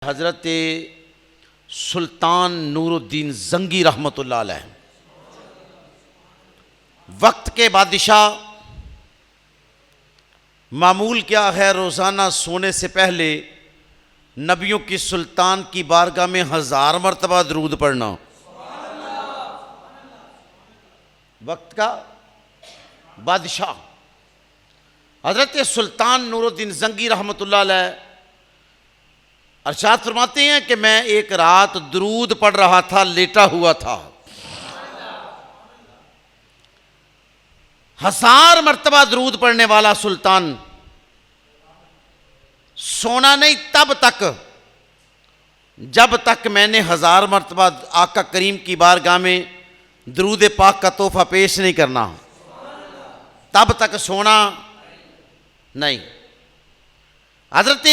हज़रत सुल्तान नूरुद्दीन जंगी रहमतुल्लाह अलैह वक्त के बादशाह। मामूल क्या है, रोज़ाना सोने से पहले नबियों की सुल्तान की बारगाह में 1000 मरतबा दरूद पढ़ना। वक्त का बादशाह हज़रत सुल्तान नूरुद्दीन जंगी रहमतुल्लाह अलैह अरशाद फरमाते हैं कि मैं एक रात दरूद पढ़ रहा था, लेटा हुआ था। 1000 मरतबा दरूद पढ़ने वाला सुल्तान सोना नहीं तब तक जब तक मैंने 1000 मरतबा आका करीम की बारगाह में दरूद पाक का तोहफा पेश नहीं करना, तब तक सोना नहीं। हज़रत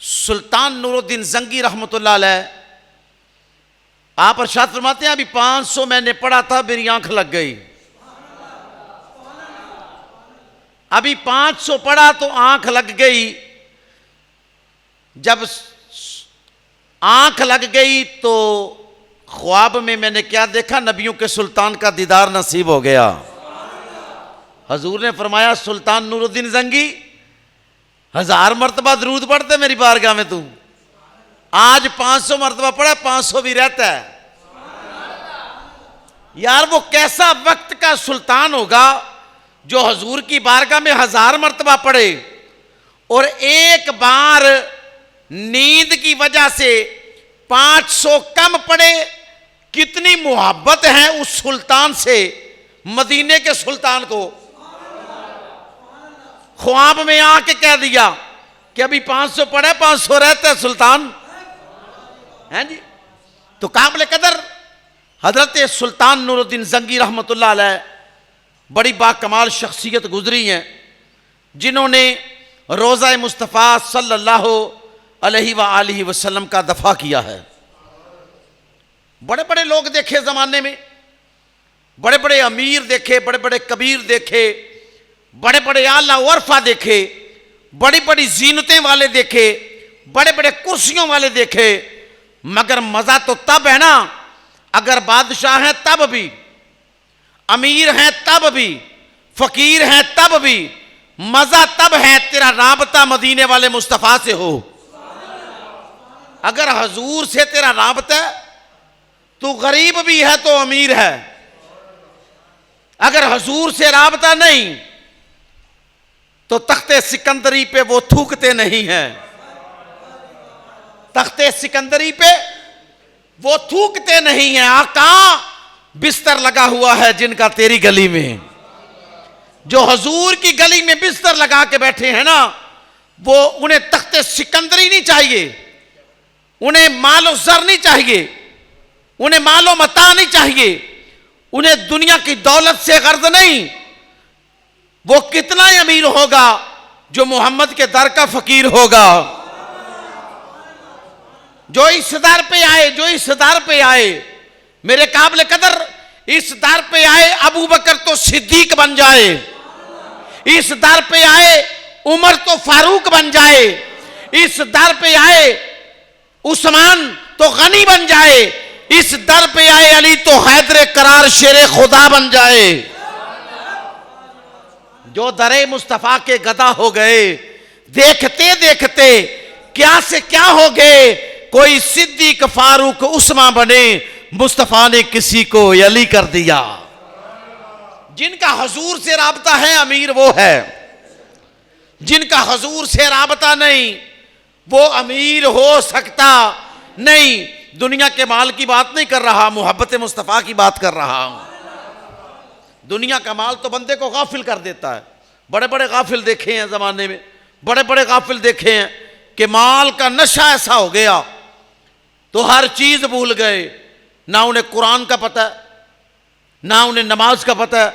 सुल्तान नूरुद्दीन जंगी रहमतुल्लाह अलैह आप इरशाद फरमाते हैं अभी 500 मैंने पढ़ा था, मेरी आंख लग गई। अभी 500 पढ़ा तो आंख लग गई। जब आंख लग गई तो ख्वाब में मैंने क्या देखा, नबियों के सुल्तान का दीदार नसीब हो गया। हजूर ने फरमाया सुल्तान नूरुद्दीन जंगी 1000 मरतबा दरूद पढ़ते मेरी बारगाह में, तू आज 500 मरतबा पढ़ा, 500 भी रहता है। यार वो कैसा वक्त का सुल्तान होगा जो हजूर की बारगाह में 1000 मरतबा पढ़े और एक बार नींद की वजह से 500 कम पढ़े। कितनी मोहब्बत है उस सुल्तान से, मदीने के सुल्तान को। ख्वाब में आके कह दिया कि अभी 500 पढ़े, 500 रहता है सुल्तान, हैं जी। तो काबिल कदर हजरत सुल्तान नूरुद्दीन जंगी रहमतुल्लाह अलैह बड़ी बाकमाल शख्सियत गुजरी हैं, जिन्होंने रोज़ा मुस्तफ़ा सल्लल्लाहु अलैहि वसल्लम का दफा किया है। बड़े बड़े लोग देखे ज़माने में, बड़े बड़े अमीर देखे, बड़े बड़े कबीर देखे, बड़े बड़े आला वर्फा देखे, बड़ी बड़ी जीनतें वाले देखे, बड़े बड़े कुर्सियों वाले देखे, मगर मज़ा तो तब है ना अगर बादशाह हैं तब भी, अमीर हैं तब भी, फ़कीर हैं तब भी। मज़ा तब है तेरा राबता मदीने वाले मुस्तफ़ा से हो। अगर हजूर से तेरा राबता तू गरीब भी है तो अमीर है, अगर हजूर से राबता नहीं तो तख्ते सिकंदरी पे वो थूकते नहीं हैं। तख्ते सिकंदरी पे वो थूकते नहीं हैं। आका बिस्तर लगा हुआ है जिनका तेरी गली में, जो हजूर की गली में बिस्तर लगा के बैठे हैं ना, वो उन्हें तख्ते सिकंदरी नहीं चाहिए, उन्हें मालो जर नहीं चाहिए, उन्हें मालो मता नहीं चाहिए, उन्हें दुनिया की दौलत से गर्ज नहीं। वो कितना ही अमीर होगा जो मोहम्मद के दर का फकीर होगा। जो इस दर पे आए, जो इस दर पे आए, मेरे काबिल कदर इस दर पे आए अबू बकर तो सिद्दीक बन जाए, इस दर पे आए उमर तो फारूक बन जाए, इस दर पे आए उस्मान तो गनी बन जाए, इस दर पे आए अली तो हैदर करार शेर खुदा बन जाए। जो दरे मुस्तफ़ा के गदा हो गए, देखते देखते क्या से क्या हो गए, कोई सिद्दीक फारूक उस्मा बने, मुस्तफ़ा ने किसी को अली कर दिया। जिनका हजूर से राबता है अमीर वो है, जिनका हजूर से राबता नहीं वो अमीर हो सकता नहीं। दुनिया के माल की बात नहीं कर रहा, मोहब्बत मुस्तफ़ा की बात कर रहा हूं। दुनिया का माल तो बंदे को गाफिल कर देता है। बड़े बड़े गाफिल देखे हैं ज़माने में, बड़े बड़े गाफिल देखे हैं कि माल का नशा ऐसा हो गया तो हर चीज़ भूल गए। ना उन्हें कुरान का पता है, ना उन्हें नमाज का पता है,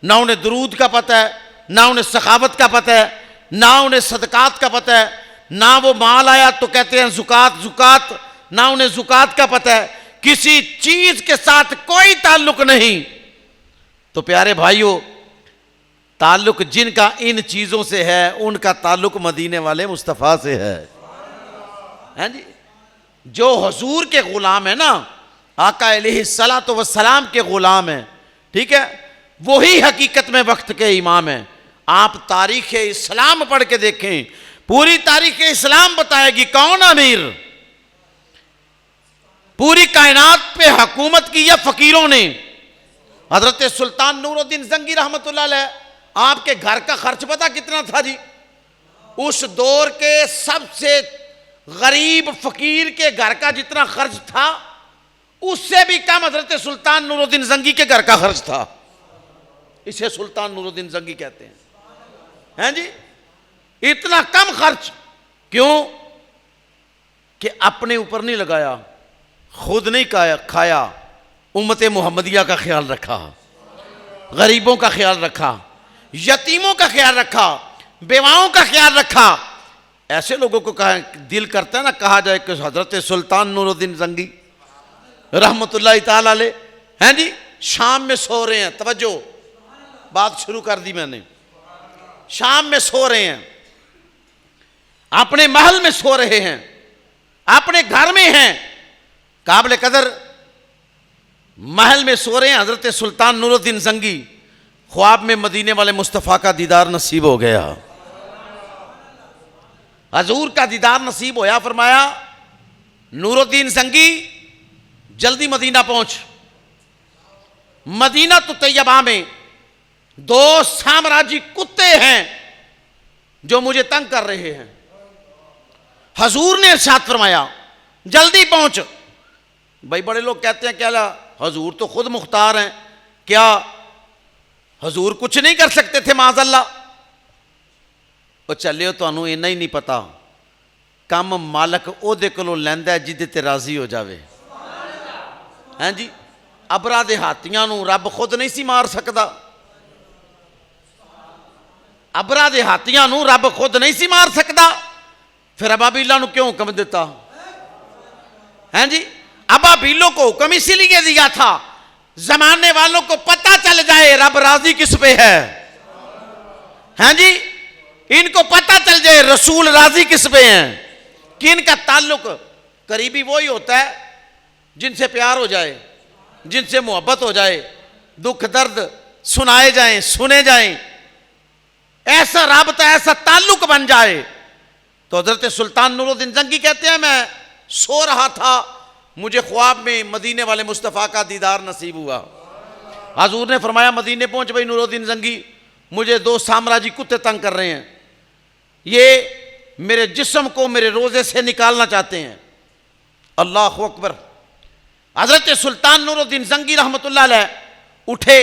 ना उन्हें दरूद का पता है, ना उन्हें सखावत का पता है, ना उन्हें सदकात का पता है, ना वो माल आया तो कहते हैं ज़ुकात ज़ुकात, ना उन्हें ज़ुकात का पता है। किसी चीज़ के साथ कोई ताल्लुक नहीं। तो प्यारे भाइयों, ताल्लुक जिनका इन चीज़ों से है उनका ताल्लुक मदीने वाले मुस्तफ़ा से है जी। जो हुजूर के गुलाम है ना, आका अलैहिस्सलातु वस्सलाम के गुलाम है, ठीक है, वही हकीकत में वक्त के इमाम है। आप तारीख इस्लाम पढ़ के देखें, पूरी तारीख इस्लाम बताएगी कौन अमीर, पूरी कायनात पे हुकूमत की है फकीरों ने। हजरत सुल्तान नूरुद्दीन जंगी रहमतुल्लाह अलैह, आपके घर का खर्च पता कितना था जी? उस दौर के सबसे गरीब फकीर के घर का जितना खर्च था, उससे भी कम हजरत सुल्तान नूरुद्दीन जंगी के घर का खर्च था। इसे सुल्तान नूरुद्दीन जंगी कहते हैं जी। इतना कम खर्च क्यों? कि अपने ऊपर नहीं लगाया, खुद नहीं खाया, उम्मत मुहम्मदिया का ख्याल रखा, गरीबों का ख्याल रखा, यतीमों का ख्याल रखा, बेवाओं का ख्याल रखा। ऐसे लोगों को कहा, दिल करता है ना कहा जाए कि हजरत सुल्तान नूरुद्दीन जंगी रहमतुल्लाह ताला अलैह हैं जी, शाम में सो रहे हैं। तवज्जो, बात शुरू कर दी मैंने। शाम में सो रहे हैं, अपने महल में सो रहे हैं, अपने घर में हैं, काबिल कदर महल में सो रहे हैं। हजरत सुल्तान नूरुद्दीन जंगी, ख्वाब में मदीने वाले मुस्तफ़ा का दीदार नसीब हो गया, हजूर का दीदार नसीब होया। फरमाया नूरुद्दीन जंगी जल्दी मदीना पहुंच। मदीना तो तैयबा में दो साम्राज्य कुत्ते हैं जो मुझे तंग कर रहे हैं। हजूर ने इरशाद फरमाया जल्दी पहुंच। भाई बड़े लोग कहते हैं क्या हजूर तो खुद मुख्तार हैं, क्या हजूर कुछ नहीं कर सकते थे माज़अल्लाह? वो चलियो तो इन्ना ही नहीं पता, कम मालक ओदे कोलों लैंदा है जिदे ते राजी हो जावे। हैं जी, अबरा दे हाथियां नूं रब खुद नहीं सी मार सकता, अबरा दे हाथियां नूं रब खुद नहीं सी मार सकता, फिर अबाबीला नूं क्यों हुक्म दिता? हैं जी, अबाबीलों को हुक्म इसीलिए दिया था जमाने वालों को पता चल जाए रब राजी किस पे है। हैं जी, इनको पता चल जाए रसूल राजी किस पे हैं, कि इनका ताल्लुक करीबी वही होता है जिनसे प्यार हो जाए, जिनसे मोहब्बत हो जाए, दुख दर्द सुनाए जाएं, सुने जाएं, ऐसा राबता, ऐसा ताल्लुक बन जाए। तो हजरत सुल्तान नूरुद्दीन जंगी कहते हैं मैं सो रहा था, मुझे ख्वाब में मदीने वाले मुस्तफ़ा का दीदार नसीब हुआ। हजूर ने फरमाया मदीने पहुंच भाई नूरुद्दीन जंगी, मुझे दो साम्राज्य कुत्ते तंग कर रहे हैं, ये मेरे जिस्म को मेरे रोज़े से निकालना चाहते हैं। अल्लाह अकबर। हजरत सुल्तान नूरुद्दीन जंगी रहमतुल्लाह अलैह उठे,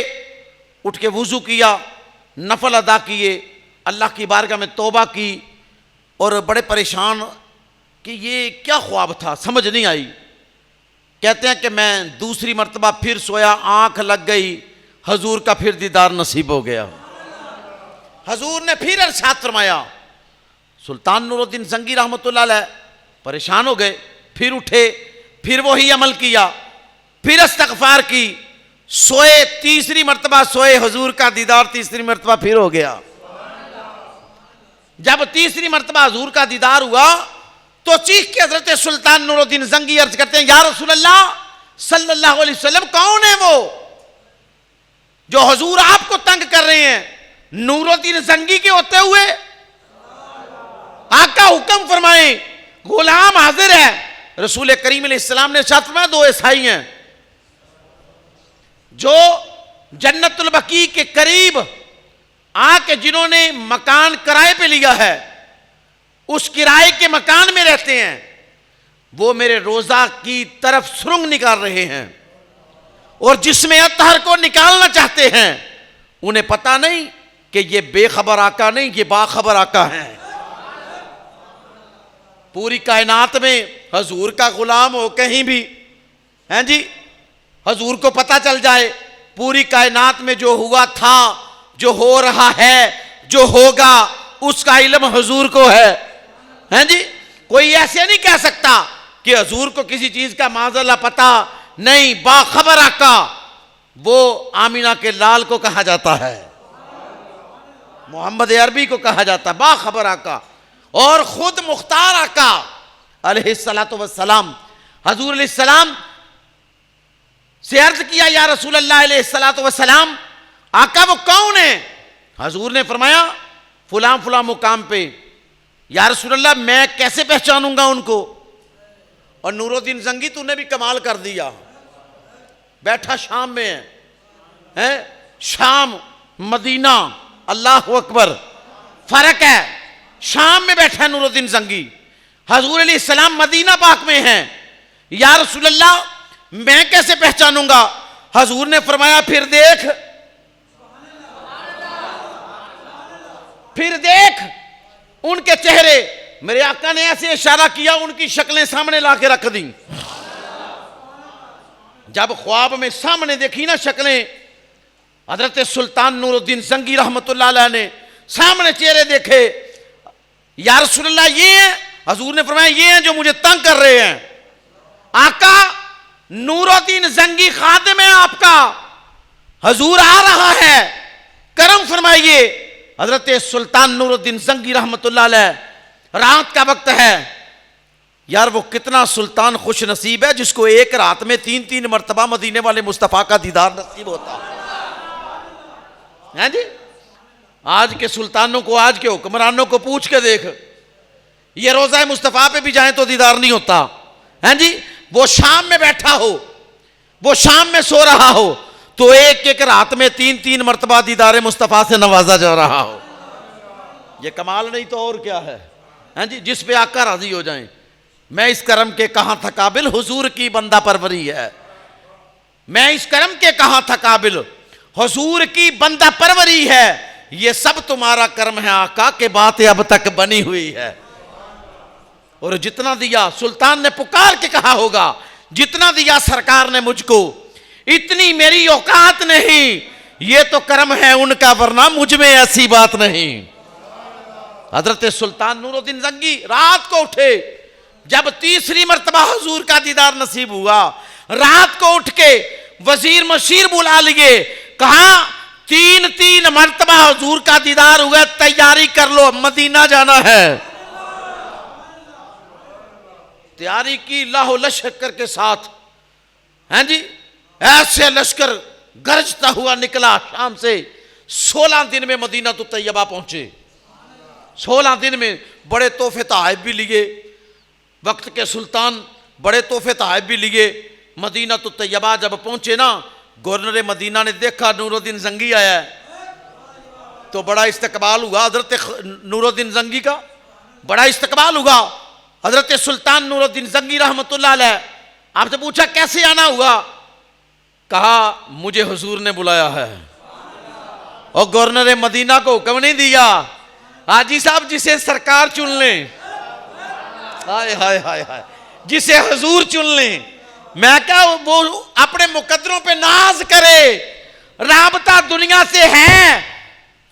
उठ के वुज़ू किया, नफल अदा किए, अल्लाह की बारगाह में तौबा की, और बड़े परेशान कि ये क्या ख्वाब था, समझ नहीं आई। कहते हैं कि मैं दूसरी मर्तबा फिर सोया, आंख लग गई, हजूर का फिर दीदार नसीब हो गया। हजूर ने फिर इरशाद फरमाया, सुल्तान नूरुद्दीन जंगी रहमतुल्लाह अलैह परेशान हो गए, फिर उठे, फिर वही अमल किया, फिर इस्तग़फ़ार की, सोए, तीसरी मर्तबा सोए, हजूर का दीदार तीसरी मर्तबा फिर हो गया। जब तीसरी मर्तबा हजूर का दीदार हुआ तो चीख के हजरत सुल्तान नूरुद्दीन जंगी अर्ज करते हैं या रसूलल्लाह सल्लल्लाहु अलैहि वसल्लम, कौन है वो जो हजूर आपको तंग कर रहे हैं नूरुद्दीन जंगी के होते हुए? आका हुक्म फरमाए, गुलाम हाजिर है। रसूल करीम अलैहिस्सलाम ने इरशाद फरमाया दो ईसाई हैं जो जन्नतुल बकी के करीब आके जिन्होंने मकान किराए पे लिया है, उस किराए के मकान में रहते हैं, वो मेरे रोजा की तरफ सुरंग निकाल रहे हैं और जिसमें अतहर को निकालना चाहते हैं, उन्हें पता नहीं कि ये बेखबर आका नहीं, ये बाखबर आका है। पूरी कायनात में हजूर का गुलाम हो कहीं भी, हैं जी, हजूर को पता चल जाए पूरी कायनात में जो हुआ था, जो हो रहा है, जो होगा, उसका इल्म हजूर को है जी। कोई ऐसे नहीं कह सकता कि हजूर को किसी चीज का माज़अल्लाह पता नहीं, बाखबर आका, वो आमीना के लाल को कहा जाता है, मोहम्मद अरबी को कहा जाता है बाखबर आका, और खुद मुख्तार आका अलैहिस्सलातु वस्सलाम हजूर अलैहिस्सलाम से अर्ज किया, या रसूल अल्लाह अलैहिस्सलातु वस्सलाम, आका वो कौन है? हजूर ने फरमाया फुलां फुलां मुकाम पे। या रसूल अल्लाह मैं कैसे पहचानूंगा उनको? और नूरुद्दीन जंगी तूने भी कमाल कर दिया, बैठा शाम में है, शाम मदीना, अल्लाह अकबर, फर्क है। शाम में बैठा है नूरुद्दीन जंगी, हजूर अलैहिस्सलाम मदीना पाक में हैं। या रसूल अल्लाह मैं कैसे पहचानूंगा? हजूर ने फरमाया फिर देख, फिर देख उनके चेहरे। मेरे आका ने ऐसे इशारा किया, उनकी शक्लें सामने लाके रख दी। जब ख्वाब में सामने देखी ना शक्लें, हजरत सुल्तान नूरुद्दीन जंगी रहमतुल्लाह अलैह ने सामने चेहरे देखे। या रसूल अल्लाह ये हैं? हजूर ने फरमाया ये हैं जो मुझे तंग कर रहे हैं। आका नूरुद्दीन जंगी खादिम है आपका, हजूर आ रहा है, करम फरमाइए। हजरत सुल्तान नूरुद्दीन जंगी रहमतुल्लाह अलैह, रात का वक्त है। यार वो कितना सुल्तान खुश नसीब है जिसको एक रात में 3-3 मरतबा मदीने वाले मुस्तफ़ा का दीदार नसीब होता है जी। आज के सुल्तानों को, आज के हुक्मरानों को पूछ के देख, ये रोज़ा मुस्तफ़ा पे भी जाए तो दीदार नहीं होता है जी। वो शाम में बैठा हो, वो शाम में सो रहा हो, तो एक एक रात में 3-3 मरतबा दीदार मुस्तफ़ा से नवाजा जा रहा हो। ये कमाल नहीं तो और क्या है जी, जिस पे आका राजी हो जाए। मैं इस करम के कहां था काबिल, हुजूर की बंदा परवरी है। मैं इस करम के कहां था काबिल, हुजूर की बंदा परवरी है। ये सब तुम्हारा कर्म है आका, के बातें अब तक बनी हुई है। और जितना दिया, सुल्तान ने पुकार के कहा होगा, जितना दिया सरकार ने मुझको, इतनी मेरी औकात नहीं। ये तो कर्म है उनका, वरना मुझ में ऐसी बात नहीं। हजरत सुल्तान नूरुद्दीन जंगी रात को उठे, जब तीसरी मर्तबा हुजूर का दीदार नसीब हुआ, रात को उठ के वजीर मशीर बुला लिए, कहा 3-3 मर्तबा हुजूर का दीदार हुआ, तैयारी कर लो, मदीना जाना है। तैयारी की लाहो लश्कर के साथ हैं जी। ऐसे लश्कर गरजता हुआ निकला शाम से। 16 दिन में मदीना तो तैयबा पहुंचे। 16 दिन में बड़े तोहफे तहाइफ भी लिए, वक्त के सुल्तान बड़े तोहफे तहाइफ भी लिए। मदीना तो तैयबा जब पहुंचे ना, गवर्नर मदीना ने देखा नूरुद्दीन जंगी आया है, तो बड़ा इस्तकबाल हुआ हजरत नूरुद्दीन जंगी का, बड़ा इस्तकबाल हुआ। हजरत सुल्तान नूरुद्दीन जंगी रहमतुल्लाह अलैह, आपसे पूछा कैसे आना हुआ? कहा मुझे हुजूर ने बुलाया है। और गवर्नर मदीना को हुक्म नहीं दिया, हाजी साहब जिसे सरकार चुन ले, हाय हाय हाय हाय, जिसे हुजूर चुन ले। मैं क्या वो अपने मुकद्दरों पे नाज करे, राबता दुनिया से है।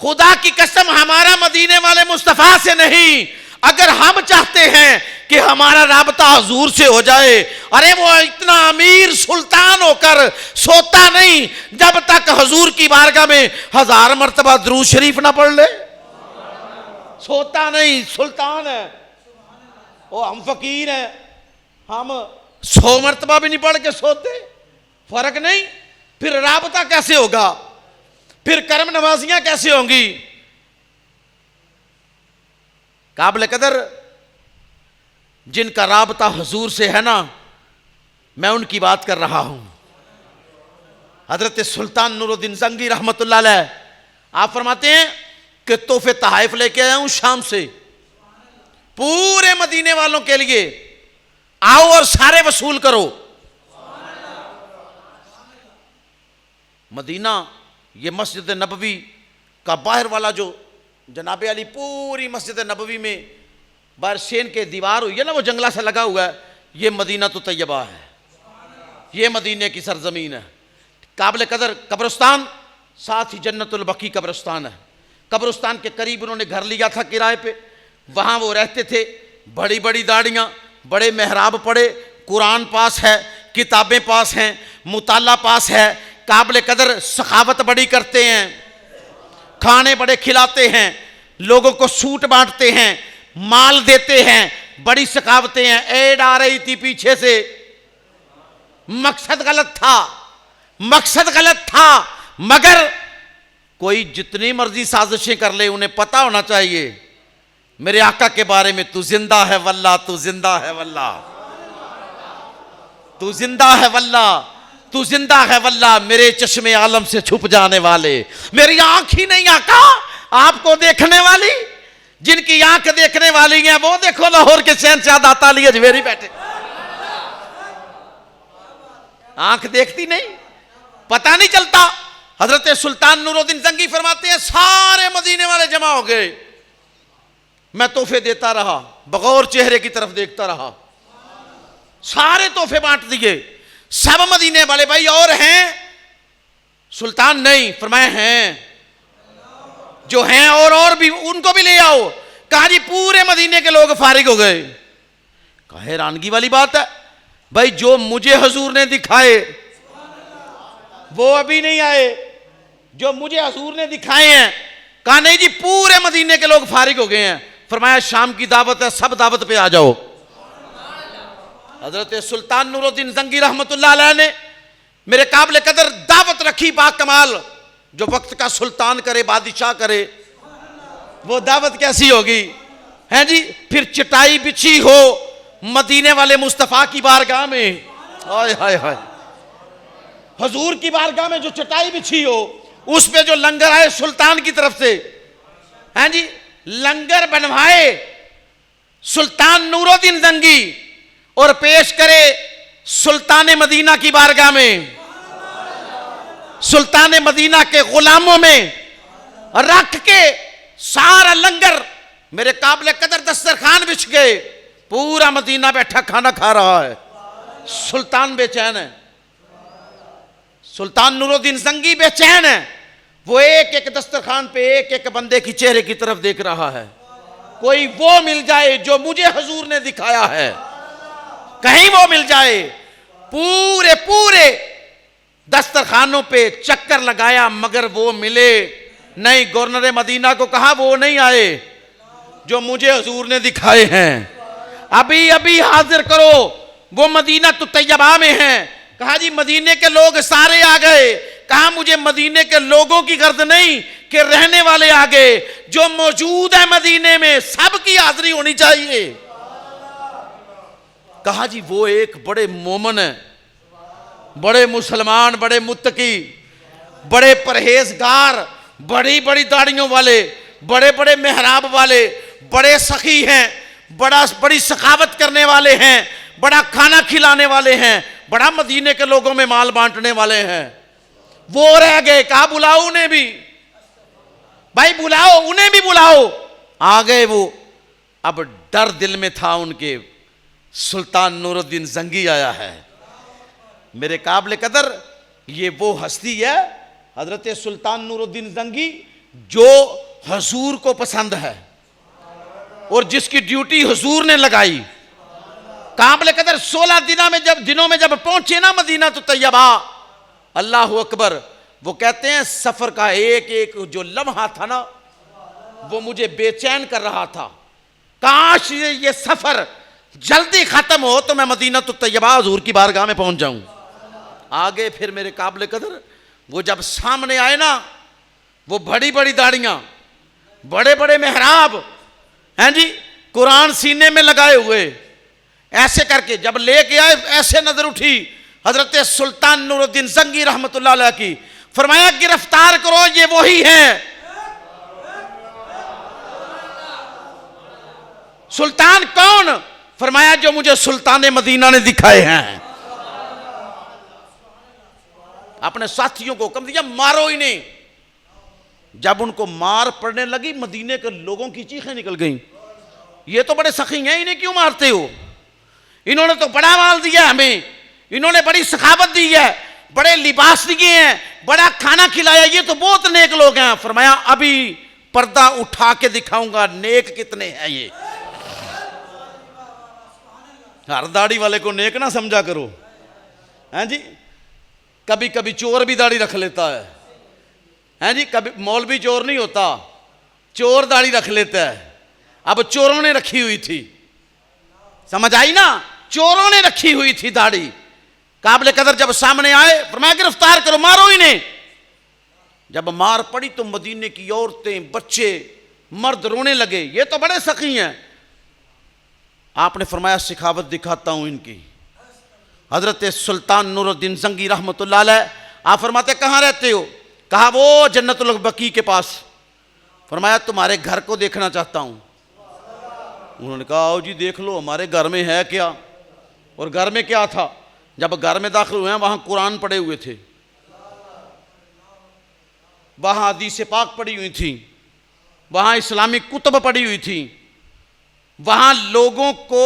खुदा की कसम हमारा मदीने वाले मुस्तफा से नहीं। अगर हम चाहते हैं कि हमारा राबता हुजूर से हो जाए, अरे वो इतना अमीर सुल्तान होकर सोता नहीं जब तक हुजूर की बारगाह में 1000 मरतबा दुरूद शरीफ ना पढ़ ले। सोता नहीं, सुल्तान है वो, हम फकीर हैं, हम 100 मरतबा भी नहीं पढ़ के सोते, फर्क नहीं। फिर राबता कैसे होगा, फिर कर्म नवाजियां कैसे होंगी? काबिल कदर जिनका राबता हुजूर से है ना, मैं उनकी बात कर रहा हूं। हजरत सुल्तान नूरुद्दीन जंगी रहमतुल्लाह अलैह, आप फरमाते हैं कि तोहफे तहाइफ लेके आया हूं शाम से, पूरे मदीने वालों के लिए, आओ और सारे वसूल करो। मदीना ये मस्जिद नबवी का बाहर वाला जो जनाबे अली पूरी मस्जिद नबवी में बाहर शेन के दीवार हुई है ना, वो जंगला से लगा हुआ है, ये मदीना तो तैयबा है, ये मदीने की सरजमीन है। काबिल कदर कब्रिस्तान, साथ ही जन्नतुल बकी कब्रिस्तान है। कब्रिस्तान के करीब उन्होंने घर लिया था किराए पे, वहाँ वो रहते थे। बड़ी बड़ी दाढ़ियाँ, बड़े मेहराब पड़े, कुरान पास है, किताबें पास हैं, मुताला पास है। काबिल कदर सखावत बड़ी करते हैं, खाने बड़े खिलाते हैं, लोगों को सूट बांटते हैं, माल देते हैं, बड़ी सखावतें हैं। ऐड आ रही थी पीछे से, मकसद गलत था, मकसद गलत था, मगर कोई जितनी मर्जी साजिशें कर ले, उन्हें पता होना चाहिए मेरे आका के बारे में, तू जिंदा है वल्लाह, तू जिंदा है वल्लाह, तू जिंदा है वल्लाह, तू जिंदा है वल्लाह, मेरे चश्मे आलम से छुप जाने वाले, मेरी आंख ही नहीं आका आपको देखने वाली, जिनकी आंख देखने वाली है वो देखो लाहौर के शहंशाह दाता अली अजमेरी बैठे, आंख देखती नहीं, पता नहीं चलता। हजरत सुल्तान नूरुद्दीन जंगी फरमाते हैं सारे मदीने वाले जमा हो गए, मैं तोहफे देता रहा, बगौर चेहरे की तरफ देखता रहा, सारे तोहफे बांट दिए, सब मदीने वाले, भाई और हैं? सुल्तान नहीं, फरमाए हैं, जो हैं और भी उनको भी ले आओ। कहा जी पूरे मदीने के लोग फारिग हो गए। कहा हैरानगी वाली बात है भाई, जो मुझे हुजूर ने दिखाए वो अभी नहीं आए, जो मुझे हुजूर ने दिखाए हैं। कहा नहीं जी पूरे मदीने के लोग फारिग हो गए हैं। फरमाया शाम की दावत है, सब दावत पे आ जाओ। हजरत सुल्तान नूरुद्दीन जंगी रहमतुल्लाह अलैह ने मेरे काबिल कदर दावत रखी बाकमाल, जो वक्त का सुल्तान करे, बादशाह करे, वो दावत कैसी होगी है जी। फिर चटाई बिछी हो मदीने वाले मुस्तफ़ा की बारगाह में, हाय हाय हाय, हुजूर की बारगाह में जो चटाई बिछी हो, उस पे जो लंगर आए सुल्तान की तरफ से, हैं जी, लंगर बनवाए सुल्तान नूरुद्दीन जंगी और पेश करे सुल्तान मदीना की बारगाह में, सुल्तान मदीना के गुलामों में रख के सारा लंगर, मेरे काबिल कदर दस्तरखान बिछ गए, पूरा मदीना बैठा खाना खा रहा है, सुल्तान बेचैन है, सुल्तान नूरुद्दीन जंगी बेचैन है। वो एक एक दस्तरखान पे एक एक बंदे की चेहरे की तरफ देख रहा है, कोई वो मिल जाए जो मुझे हुजूर ने दिखाया है, कहीं वो मिल जाए। पूरे पूरे दस्तरखानों पे चक्कर लगाया मगर वो मिले नहीं। गवर्नर मदीना को कहा वो नहीं आए जो मुझे हुजूर ने दिखाए हैं, अभी अभी हाजिर करो, वो मदीना तो तैयबा में है। कहा जी मदीने के लोग सारे आ गए। कहा मुझे मदीने के लोगों की गर्द नहीं कि रहने वाले आ गए, जो मौजूद है मदीने में सबकी हाजिरी होनी चाहिए। कहा जी वो एक बड़े मोमन है, बड़े मुसलमान, बड़े मुत्तकी, बड़े परहेजगार, बड़ी बड़ी दाढ़ियों वाले, बड़े बड़े मेहराब वाले, बड़े सखी हैं, बड़ी सखावत करने वाले हैं, बड़ा खाना खिलाने वाले हैं, बड़ा मदीने के लोगों में माल बांटने वाले हैं। वो रह गए। कहा बुलाओ उन्हें भी, भाई बुलाओ उन्हें भी बुलाओ। आ गए वो। अब डर दिल में था उनके, सुल्तान नूरुद्दीन जंगी आया है। मेरे काबिल कदर ये वो हस्ती है हजरत सुल्तान नूरुद्दीन जंगी जो हुजूर को पसंद है और जिसकी ड्यूटी हुजूर ने लगाई। काबिल कदर 16 दिनों में जब पहुंचे ना मदीना तो तैयबा, अल्लाह अकबर, वो कहते हैं सफर का एक एक जो लम्हा था ना वो मुझे बेचैन कर रहा था। काश ये सफर जल्दी खत्म हो तो मैं मदीना तो तैयबा हुजूर की बारगाह में पहुंच जाऊं। आगे फिर मेरे काबिल कदर वो जब सामने आए ना, वो बड़ी बड़ी दाढ़ियां, बड़े बड़े मेहराब हैं जी, कुरान सीने में लगाए हुए, ऐसे करके जब लेके आए ऐसे नजर उठी हजरत सुल्तान नूरुद्दीन जंगी रहमतुल्लाह अलैह की। फरमाया गिरफ्तार करो, ये वही है। सुल्तान कौन? फरमाया जो मुझे सुल्तान मदीना ने दिखाए हैं। अपने साथियों को हुक्म दिया मारो इन्हें। जब उनको मार पड़ने लगी मदीने के लोगों की चीखें निकल गईं, ये तो बड़े सखी हैं, इन्हें क्यों मारते हो? इन्होंने तो बड़ा माल दिया हमें, इन्होंने बड़ी सखावत दी है, बड़े लिबास दिए हैं, बड़ा खाना खिलाया, ये तो बहुत नेक लोग हैं। फरमाया अभी पर्दा उठा के दिखाऊंगा नेक कितने हैं ये। हर दाढ़ी वाले को नेक ना समझा करो, हैं जी। कभी कभी चोर भी दाढ़ी रख लेता है जी। कभी मौलवी चोर नहीं होता, चोर दाढ़ी रख लेता है। अब चोरों ने रखी हुई थी, समझ आई ना, चोरों ने रखी हुई थी दाढ़ी। काबिल कदर जब सामने आए, फरमाया गिरफ्तार करो, मारो इन्हें। जब मार पड़ी तो मदीने की औरतें, बच्चे, मर्द रोने लगे, ये तो बड़े सखी हैं। आपने फरमाया सिखावत दिखाता हूं इनकी। हजरत सुल्तान नूरुद्दीन जंगी रहमतुल्लाह अलैह, आप फरमाते कहाँ रहते हो? कहा वो जन्नतुल बकी के पास। फरमाया तुम्हारे घर को देखना चाहता हूं। उन्होंने कहा आओ जी देख लो हमारे घर में है क्या। और घर में क्या था? जब घर में दाखिल हुए हैं वहां कुरान पड़े हुए थे, वहां हदीस पाक पड़ी हुई थी, वहां इस्लामिक कुतुब पड़ी हुई थी, वहां लोगों को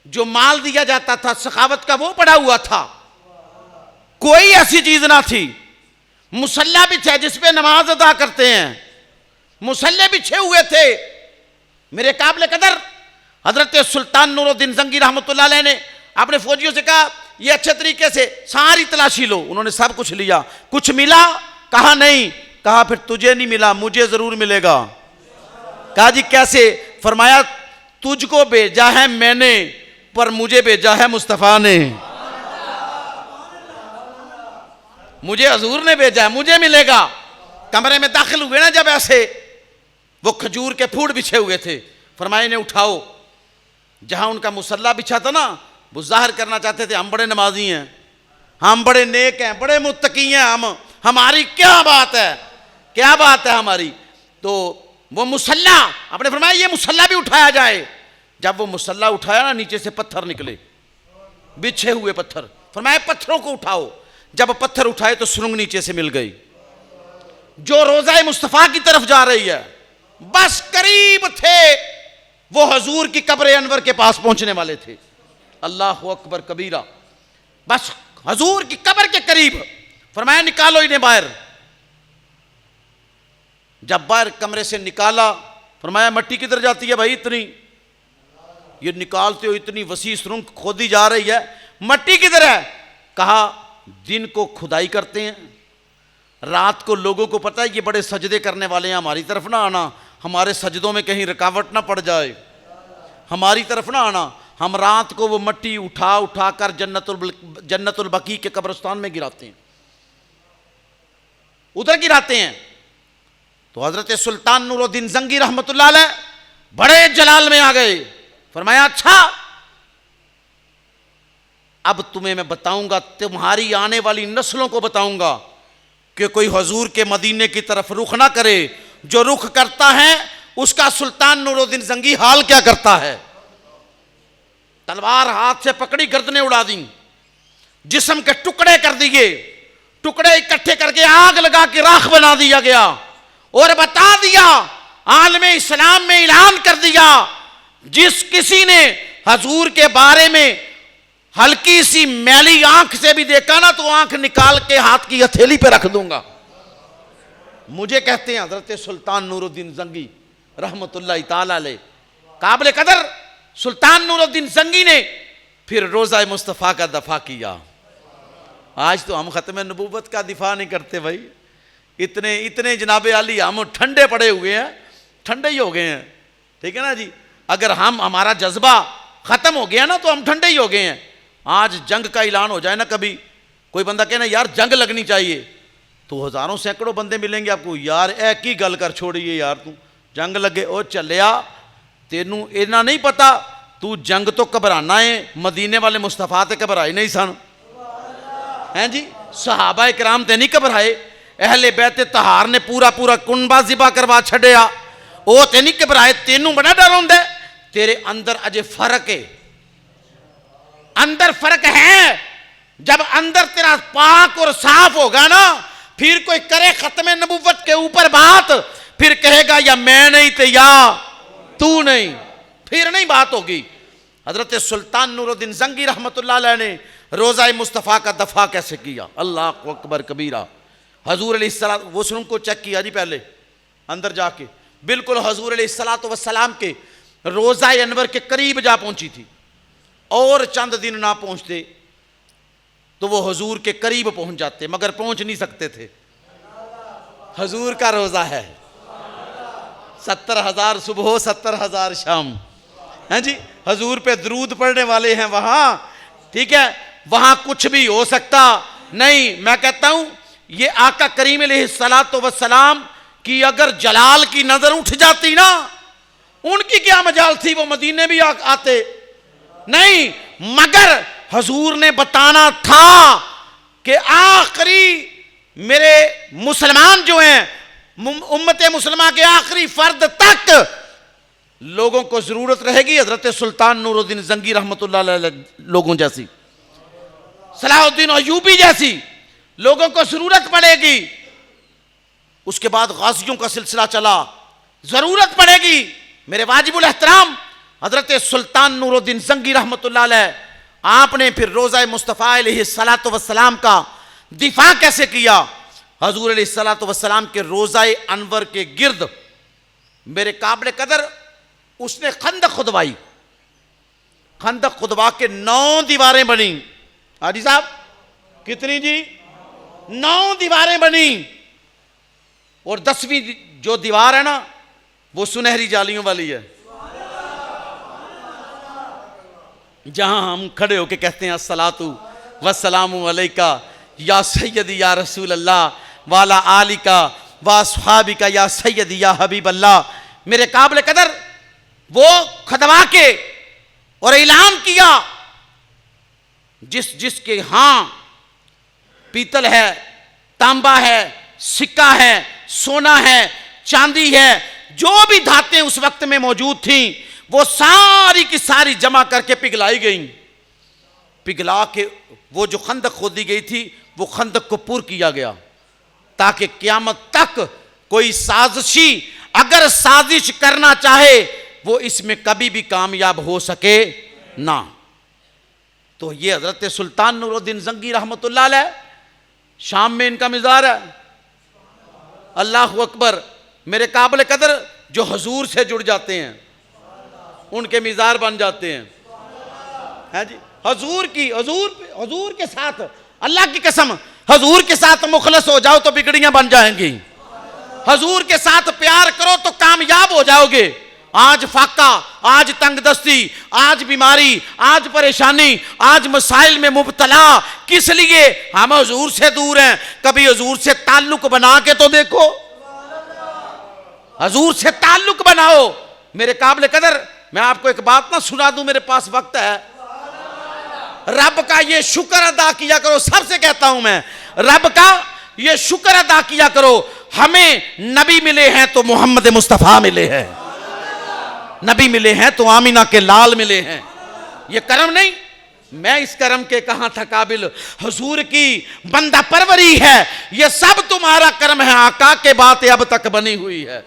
जो माल दिया जाता था सखावत का वो पड़ा हुआ था। कोई ऐसी चीज ना थी। मुसल्ला बिछा जिसपे नमाज अदा करते हैं, मुसल्ले बिछे हुए थे। मेरे काबिल कदर हजरत सुल्तान नूरुद्दीन जंगी रहमतुल्लाह अलैह ने अपने फौजियों से कहा ये अच्छे तरीके से सारी तलाशी लो। उन्होंने सब कुछ लिया। कुछ मिला? कहा नहीं। कहा फिर तुझे नहीं मिला, मुझे जरूर मिलेगा। कहा जी कैसे? फरमाया तुझको भेजा है मैंने, पर मुझे भेजा है मुस्तफा ने। मुझे हजूर ने भेजा है, मुझे मिलेगा। कमरे में दाखिल हुए ना जब, ऐसे वो खजूर के फूड बिछे हुए थे। फरमाया इन्हें उठाओ। जहां उनका मुसल्ला बिछा था ना, वो जाहिर करना चाहते थे हम बड़े नमाजी हैं, हम बड़े नेक हैं, बड़े मुत्तकी हैं, हमारी क्या बात है, क्या बात है हमारी। तो वो मुसल्ला, आपने फरमाया ये मुसल्ला भी उठाया जाए। जब वो मुसल्ला उठाया ना, नीचे से पत्थर निकले, बिछे हुए पत्थर। फरमाया पत्थरों को उठाओ। जब पत्थर उठाए तो सुरंग नीचे से मिल गई जो रोज़ा मुस्तफ़ा की तरफ जा रही है। बस करीब थे, वो हजूर की कब्र अनवर के पास पहुंचने वाले थे। अल्लाह अकबर कबीरा। बस हजूर की कब्र के करीब। फरमाया निकालो इन्हें बाहर। जब बाहर कमरे से निकाला, फरमाया मट्टी किधर जाती है भाई इतनी? ये निकालते हो इतनी वसी सुरंग खोदी जा रही है, मट्टी किधर है? कहा दिन को खुदाई करते हैं, रात को लोगों को पता है ये बड़े सजदे करने वाले हैं, हमारी तरफ ना आना, हमारे सजदों में कहीं रुकावट ना पड़ जाए, हमारी तरफ ना आना। हम रात को वो मट्टी उठा उठा कर जन्नतुल बकी के कब्रिस्तान में गिराते हैं, उधर गिराते हैं। तो हजरत सुल्तान नूरुद्दीन जंगी रहमतुल्लाह अलैह बड़े जलाल में आ गए। फरमाया अच्छा अब तुम्हें मैं बताऊंगा, तुम्हारी आने वाली नस्लों को बताऊंगा कि कोई हजूर के मदीने की तरफ रुख ना करे। जो रुख करता है उसका सुल्तान नूरुद्दीन जंगी हाल क्या करता है। तलवार हाथ से पकड़ी, गर्दनें उड़ा दी, जिस्म के टुकड़े कर दिए, टुकड़े इकट्ठे करके आग लगा के राख बना दिया गया और बता दिया, आलमे इस्लाम में ऐलान कर दिया, जिस किसी ने हजूर के बारे में हल्की सी मैली आंख से भी देखा ना, तो आंख निकाल के हाथ की हथेली पे रख दूंगा। मुझे कहते हैं हजरत सुल्तान नूरुद्दीन जंगी रहमतुल्लाह ताला अलैह। काबिल कदर सुल्तान नूरुद्दीन जंगी ने फिर रोज़ा मुस्तफ़ा का दफा किया। आज तो हम खत्म नबूवत का दिफा नहीं करते भाई, इतने इतने जनाबे आली हम ठंडे पड़े हुए हैं, ठंडे ही हो गए हैं। ठीक है ना जी, अगर हमारा जज्बा खत्म हो गया ना तो हम ठंडे ही हो गए हैं। आज जंग का ऐलान हो जाए ना, कभी कोई बंदा कहना यार जंग लगनी चाहिए, तो हजारों सैकड़ों बंदे मिलेंगे आपको, यार एक ही गल कर छोड़िए यार, तू जंग लगे ओ चलिया, तेनू इना नहीं पता, तू जंग तो घबराना है। मदीने वाले मुस्तफा ते घबराए नहीं सन, हैं जी, सहाबा इकराम ते नहीं घबराए, अहले बैत तहार ने पूरा पूरा कुनबा ज़िबा करवा छड़िया, वो ते नहीं घबराए। तेनू बड़ा डर होंदा है, तेरे अंदर अजे फर्क है, अंदर फर्क है। जब अंदर तेरा पाक और साफ होगा ना, फिर कोई करे खत्म नबूवत के ऊपर बात, फिर कहेगा या मैं नहीं तो या तू नहीं, फिर नहीं बात होगी। हजरत सुल्तान नूरुद्दीन जंगी रहमतुल्लाह अलैह ने रोज़ा मुस्तफ़ा का दफा कैसे किया, अल्लाह अकबर कबीरा। हजूर अलैहिस्सलाम, वो सुन को चेक किया जी पहले अंदर जाके, बिल्कुल हजूर अलैहिस्सलातु वस्सलाम के रोज़ा अनवर के करीब जा पहुंची थी, और चंद दिन ना पहुंचते तो वो हजूर के करीब पहुंच जाते, मगर पहुंच नहीं सकते थे। हजूर का रोज़ा है, 70,000 सुबह 70,000 शाम, हैं जी, हजूर पे दरूद पढ़ने वाले हैं वहां, ठीक है। वहां कुछ भी हो सकता नहीं। मैं कहता हूं ये आका करीम अलैहिस्सलातु वस्सलाम की अगर जलाल की नजर उठ जाती ना, उनकी क्या मजाल थी, वो मदीने भी आते नहीं। मगर हजूर ने बताना था कि आखिरी मेरे मुसलमान जो हैं, उम्मत मुसलमान के आखिरी फर्द तक लोगों को जरूरत रहेगी हजरत सुल्तान नूरुद्दीन जंगी रहमतुल्लाह अलैह लोगों जैसी, सलाहुद्दीन अय्यूबी जैसी लोगों को जरूरत पड़ेगी। उसके बाद गाजियों का सिलसिला चला, जरूरत पड़ेगी। मेरे वाजिबुल एहतराम हजरत सुल्तान नूरुद्दीन जंगी रहमतुल्लाह अलैह, आपने फिर रोज़ा मुस्तफ़ा अलैहिस्सलातु वस्सलाम का दिफा कैसे किया। हजूर अलैहिस्सलातु वस्सलाम के रोज़ा अनवर के गिर्द मेरे काबिल कदर उसने खंदक खुदवाई। खंदक खुदवा के 9 दीवारें बनी। हाजी साहब कितनी जी? 9 दीवारें बनी। और 10वीं जो दीवार है ना, वो सुनहरी जालियों वाली है, जहां हम खड़े होके कहते हैं अस्सलातु वस्सलामु अलैका या सैयदी या रसूल अल्लाह वाला आलिका वा सहाबिका या सैयदी या हबीब अल्लाह। मेरे काबिल कदर वो खदवा के और ऐलान किया, जिसके हां पीतल है, तांबा है, सिक्का है, सोना है, चांदी है, जो भी धातें उस वक्त में मौजूद थीं, वो सारी की सारी जमा करके पिघलाई गई। पिघला के वो जो खंदक खोदी गई थी, वो खंदक को पूर किया गया, ताकि क़यामत तक कोई साजिशी अगर साजिश करना चाहे वो इसमें कभी भी कामयाब हो सके ना। तो ये हजरत सुल्तान नूरुद्दीन जंगी रहमतुल्लाह अलैह, शाम में इनका मिज़ार है। अल्लाह अकबर। मेरे काबिल कदर जो हजूर से जुड़ जाते हैं उनके मिज़ार बन जाते हैं, है जी। हजूर के साथ, अल्लाह की कसम, हजूर के साथ मुखलस हो जाओ तो बिगड़ियां बन जाएंगी। हजूर के साथ प्यार करो तो कामयाब हो जाओगे। आज फाका, आज तंगदस्ती, आज बीमारी, आज परेशानी, आज मसाइल में मुब्तला, किस लिए? हम हजूर से दूर हैं। कभी हजूर से ताल्लुक बना के तो देखो, हजूर से ताल्लुक बनाओ। मेरे काबिल कदर मैं आपको एक बात ना सुना दूं, मेरे पास वक्त है। रब का ये शुक्र अदा किया करो, सबसे कहता हूं मैं, रब का ये शुक्र अदा किया करो, हमें नबी मिले हैं तो मोहम्मद मुस्तफ़ा मिले हैं, नबी मिले हैं तो आमिना के लाल मिले हैं। ये करम नहीं, मैं इस करम के कहां था काबिल। हुजूर की बंदा परवरी है, ये सब तुम्हारा करम है। आका के बातें अब तक बनी हुई है।